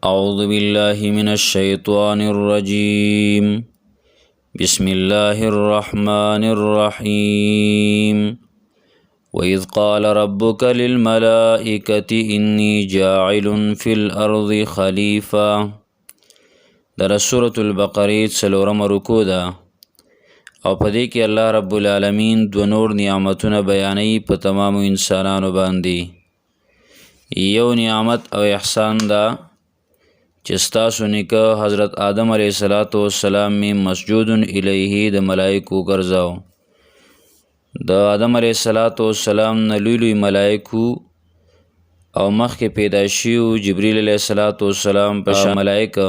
أعوذ بالله من الشيطان الرجيم. بسم الله الرحمن الرحيم. وإذ قال ربك للملائكة إني جاعل في الأرض خليفة. در سورة البقرة څلورم رکوع ده او پدې کې الله رب العالمین دو نور نعمتونه بیانوي په تمامو انسانانو باندې. یو نعمت او احسان ده چې ستاسو نیکه حضرت آدم علیه السلام می مسجود الیه د ملائکو ګرځاو. د آدم علیه السلام نه لوی لوی ملائکو او مخکې پیدا شیو جبرئیل علیه السلام په شان ملائکه،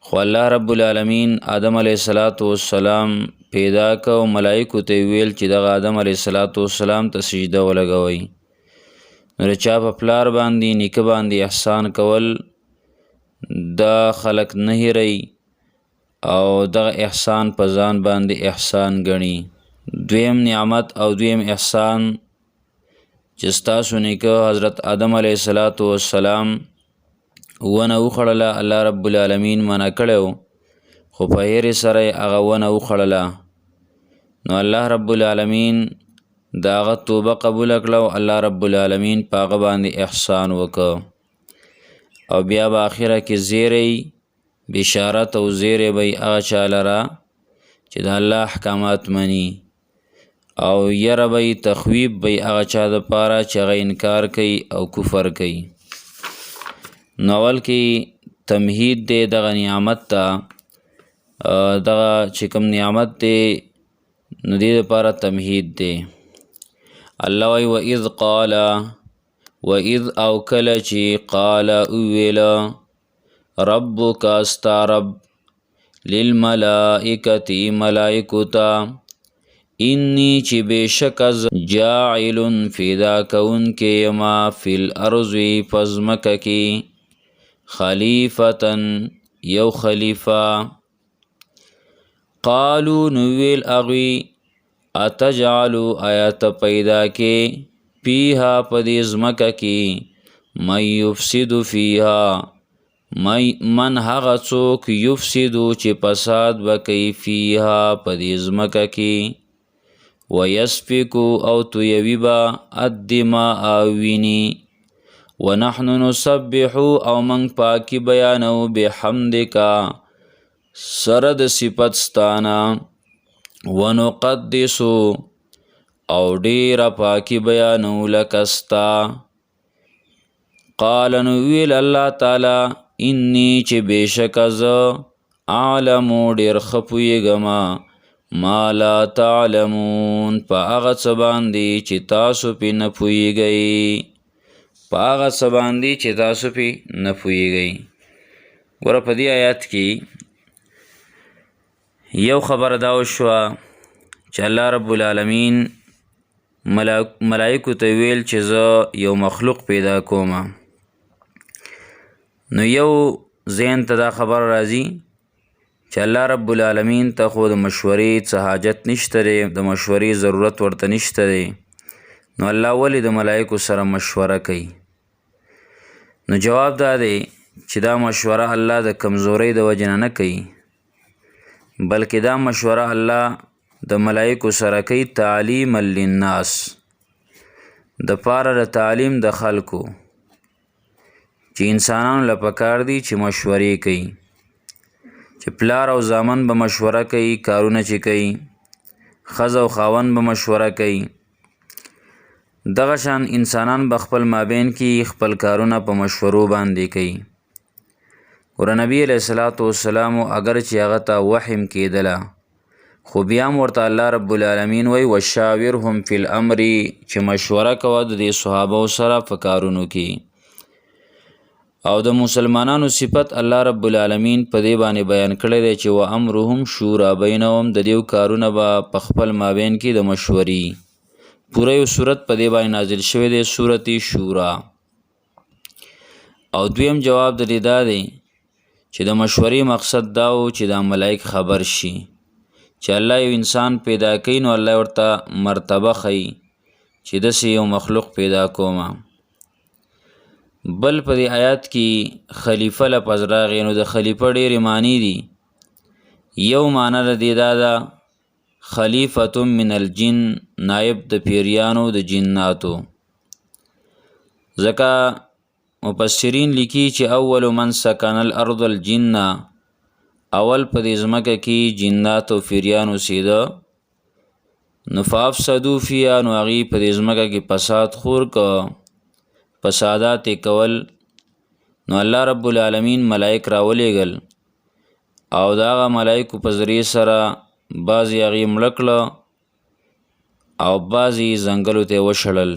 خو الله رب العالمین آدم علیه السلام پیدا کو ملائکو ته ویل چې دغه آدم علیه السلام ته سجده ولګوئ. نو چا په پلار باندې نیکه باندې احسان کول دا خلق نه هیری او دغه احسان په ځان باندې احسان ګڼي. دویم نعمت او دویم احسان چې ستاسو نیکه حضرت آدم علیه السلام ونه وخړله، الله رب العالمین منع کړی خو په هیرې سره هغه ونه وخړله. نو الله رب العالمین د هغه توبه قبول کړه او الله رب العالمین په هغه باندې احسان وکړ. او بیا په آخره کې زیری بشارت او زیری به هغه چا لره چې د الله احکامات مني، او یره به تخویب به هغه چا دپاره چې هغه انکار کوي او کفر کوي. نو اول کې تمهید دی دغه نعمت ته، دغه چې کوم نعمت دی نو دې دپاره تمهید دی. الله وایي وَإِذْ قَالَ، وَإِذْ او کله چې قال اویل ربک استا رب للملائکة ملائکو ته انی چې بېشک از جاعل پیدا کوونکی یما فی الارض پزمکه کې خلیفتن یو خلیفه. قالو نویل اغوی اتجعلو آیات پیدا کې فیها پدې ځمکه کې من یفسد فیها من هغه څوک یفسدو چې فساد وکړي فیها پدې ځمکه کې ویسفکو او تویوي به الدماء ویني ونحن نسبحو او من پاکی بیانو بحمدکا سره د صفت ستانا ونقدسو او ډیره پاکی بیانو لکستا. قال نویل الله تعالی انی چې بېشک زه اعلمو ډیر ښه پوهېږم ما لا تعلمون په هغه څه باندې چې تاسو پې نه پوهېږئ، په هغه څه باندې چې تاسو پې نه پوهېږئ. ګوره په دې آیات کې یو خبره دا وشوه چې الله رب العالمین ملائکو ته ویل چې زه یو مخلوق پیدا کوم. نو یو ذهن ته دا خبر راځي چې الله رب العالمین ته خو د مشورې څه حاجت نشته دی، د مشورې ضرورت ورته نشته دی، نو الله ولې د ملائکو سره مشوره کوي؟ نو جواب دا دی چې دا مشوره الله د کمزورۍ د وجې نه کوي، بلکې دا مشوره الله د ملائکو سره کوي تعلیما للناس، د پاره د تعلیم د خلکو چې انسانانو له پکار دي چې مشورې کوي، چې پلار او زامن به مشوره کوي کارونه چې کوي، ښځه او خاوند به مشوره کوي، دغه شان انسانان به خپل مابین کې خپل کارونه په مشورو باندې کوي. ور نبی علیه السلام اگر چې هغه ته وحیم کېدله خو بیا هم ورته الله رب العالمین وی وشاورهم فی الامر چې مشوره کوه د دې صحابو سره په کارونو کې. او د مسلمانانو صفت الله رب العالمین په دې باندې بیان کړی دی چې و امرهم شورا بینهم، د دې کارونه به په خپل مابین کې د مشورې. پوره یو صورت په دې باندې نازل شوی دی، سورت شورا. او دویم جواب د دې دا دی چې د مشورې مقصد دا و چې دا ملائک خبر شي چې الله یو انسان پیدا کوي، نو الله ورته مرتبه ښیي چې داسې یو مخلوق پیدا کومه. بل په دې آیات کې خلیفه لفظ راغی نو د خلیفه ډېرې معنی دي. یو معنی د دې دا ده خلیفة من الجن، نائب د پیریانو د جناتو. ځکه مفسرین لیکي چې اول من سکن الارض الجن، اول په دې ځمکه کې جنات او پیریان اوسېده. نو فافسدو فیها، نو هغوی په دې ځمکه کې فساد خور که، فسادات یې کول. نو الله رب العالمین ملائک راولېږل او د هغه ملائکو په ذریعې سره بعضې هغې مړه کړه او بعضې ځنګلو ته یې وشړل.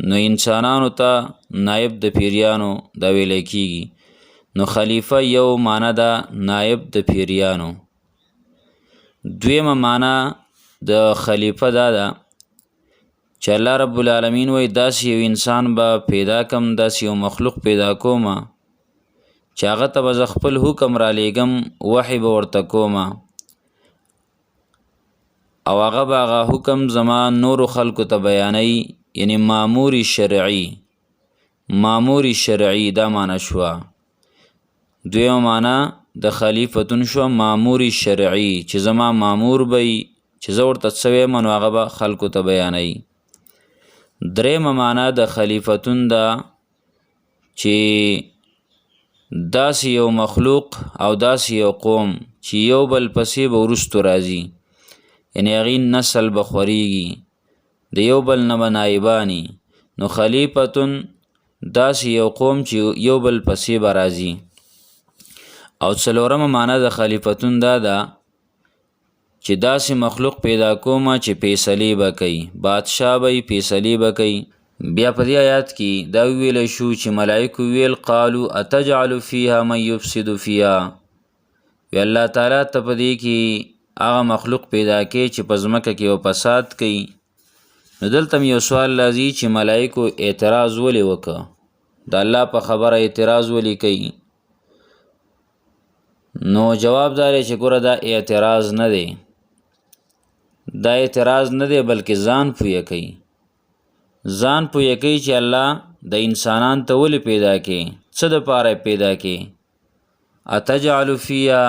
نو انسانانو ته نایب د پیریانو دا ویلی کېږي. نو خلیفه یو معنی ده نایب د پیریانو. دویمه معنی د خلیفه دا ده چې الله رب العالمین وایي داسې یو انسان به پیدا کم، داسې یو مخلوق پیدا کومه چې هغه ته به زه خپل حکم را لیږم، وحی به ورته کومه او هغه به هغه حکم زما نورو خلکو ته بیانوي. یعنی مامور شرعي دا معنی شوه. دویمه معنی د خلیفتون شوه مامور شرعي، چې زما مامور به چې زه ورته څه ویم نو هغه به خلکو ته بیانوي. درېیمه معنی د خلیفتون ده چې داسې یو مخلوق او داسې یو قوم چې یو بل پسې به وروستو راځي، یعنی هغې نسل به خورېږي، د یو بل نه به نایباني. نو خلیفتون داسې یو قوم چې یو بل پسې به راځي. او څلورمه معنی د خلیفتون دا ده چې داسې مخلوق پیدا کومه چې فیصلې به کوي، بادشاه به فیصلې به کوي. بیا په دې آیات کې دا ویلی شو چې ملائکو ویل قالو اتجعل فیها من یفسد فیها، وی الله تعالی ته په دې کې هغه مخلوق پیدا کوي چې په ځمکه کې و فساد کوي. نو دلته یو سوال راځي چې ملائکو اعتراض ولې وکړه، د الله په خبره اعتراض ولې کوي؟ نو جواب دا دی چې ګوره دا اعتراض نه دی، دا اعتراض نه دی بلکې ځان پویه کوي. ځان پویه کوي چې الله د انسانان ته ولې پیدا کوي، څه دپاره پیدا کوي. اتجعل فیها،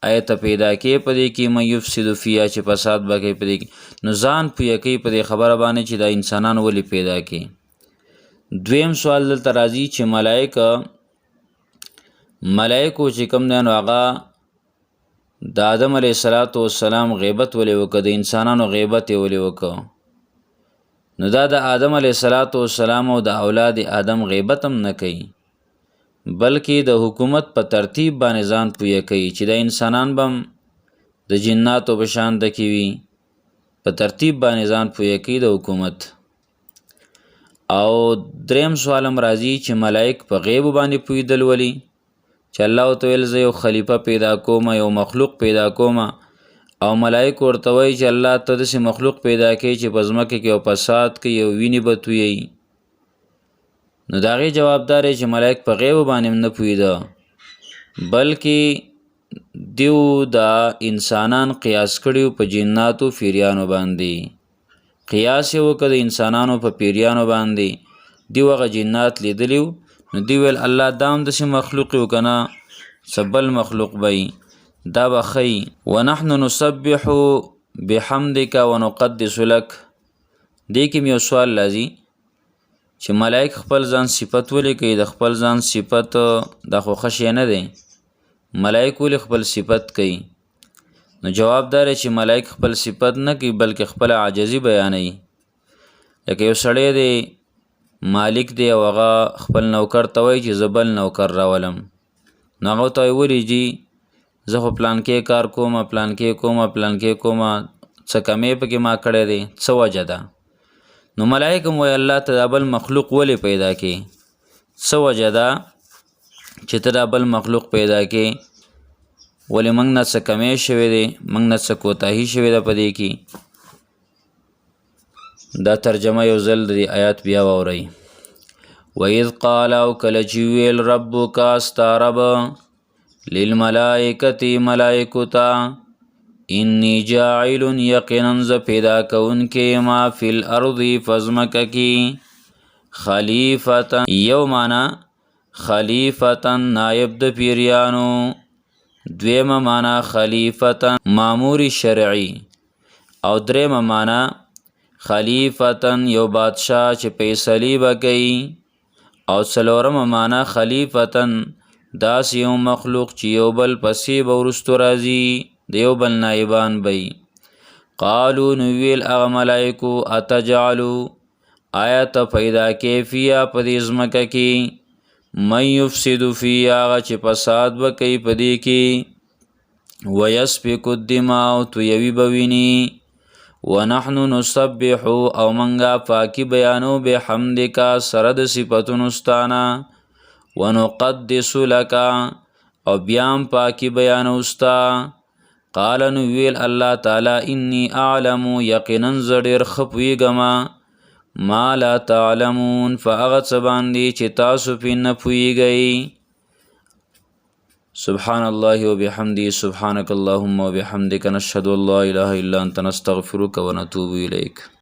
آیا ته پیدا کوي په دې کې من یفسد فیها چې فساد به کوي په دې کې. نو ځان پویه کوي په دې خبره باندې چې دا انسانان ولې پیدا کوي. دویم سوال دلته راځي چې ملائکو چې کوم دی نو هغه د آدم علیه السلام غیبت ولې وکړه، د انسانانو غیبت یې ولې وکړه. نو دا د آدم علیه السلام او د اولاد آدم غیبت هم نه کوي، بلکې د حکومت په ترتیب باندې ځان پویه کوي چې د انسانان به هم د جناتو په شان د کې وي، په ترتیب باندې ځان پویه کوي د حکومت. او دریم سوال هم راځي چې ملائک په غیب باندې پوهېدل ولي، چې الله ورته ویل زه یو خلیفه پیدا کوم، یو مخلوق پیدا کوم، او ملائک ورته وایي چې الله ته داسې مخلوق پیدا کوي چې په ځمکه کې یو فساد کوي، یو وینې به تویوي. نو د هغې جواب دا دی چې ملائک په غیب باندې هم نه پوهېده، بلکې دیو دا انسانان قیاس کړي په جناتو پیریانو باندې. قیاس یې وکړه د انسانانو په پیریانو باندې. دیو هغه جنات لیدلی نو دی ویل الله دا هم داسې مخلوق یو که نه څه بل مخلوق به دا به ښایي. ونحن نسبح بحمدک ونقدس لک. دې کې یو سوال راځي چې ملائک خپل ځان صفت ولې کوي، د خپل ځان صفت دا خو ښه شی نه دی، ملائک ولې خپل صفت کوي؟ نو جواب دا دی چې ملائک خپل صفت نه کوي بلکې خپل عاجزي بیانوي. لکه یو سړی دی مالک دی او هغه خپل نوکر ته وایي چې زه بل نوکر راولم، نو هغه ته وایي ولې جي زه خو پلانکې کار کومه پلانکې کومه څه کمې پکې ما کړی دی، څه وجه ده؟ نو ملائک هم وایي الله ته دا بل مخلوق ولې پیدا کړي، څه وجه ده چې ته دا بل مخلوق پیدا کړي، ولې موږ نه څه کمې شوی دی، موږ نه څه کوتاهي شوې ده په دې کې. دا ترجمه یو ځل د آیات بیا واورئ. وَإِذْ قَالَ او کله چې ویل ربک ستا رب للملائکة ملائکو ته انی جاعل یقینا ز پیدا کوونکی ما فی الارض فزمکه کې خلیفتن یو معنا خلیفتن نائب د پیریانو، دویم معنا خلیفتن مامور شرعی، او دریم معنا خلیفتن یو بادشاہ چې فیصلې به کوي، او څلورم معنا خلیفتن داس یو مخلوق چې یو بل پسې به وروستو راځي، د یو بل نایبان بی. قالو نویل اغا ملائکو اتجعلو آیا ته پیدا کیفیا په دې ځمکه کې من یفسد فی آغا چې فساد به کوي په دې کې ویسفک الدماء تویوي به ویني ونحن نسبح او منگا پاکی بیانو بحمدکا سرد صفتون استانا ونقدس لکا او بیام پاکی بیانو استا. قال نویل اللہ تعالی انی اعلم یقینا زدیر خپویگما ما لا تعلمون فاغت سباندی چی تاسو پی نپوی گئی. سبحان الله وبحمده سبحانك اللهم وبحمدك نشهد ان لا اله الا انت نستغفرك ونتوب اليك.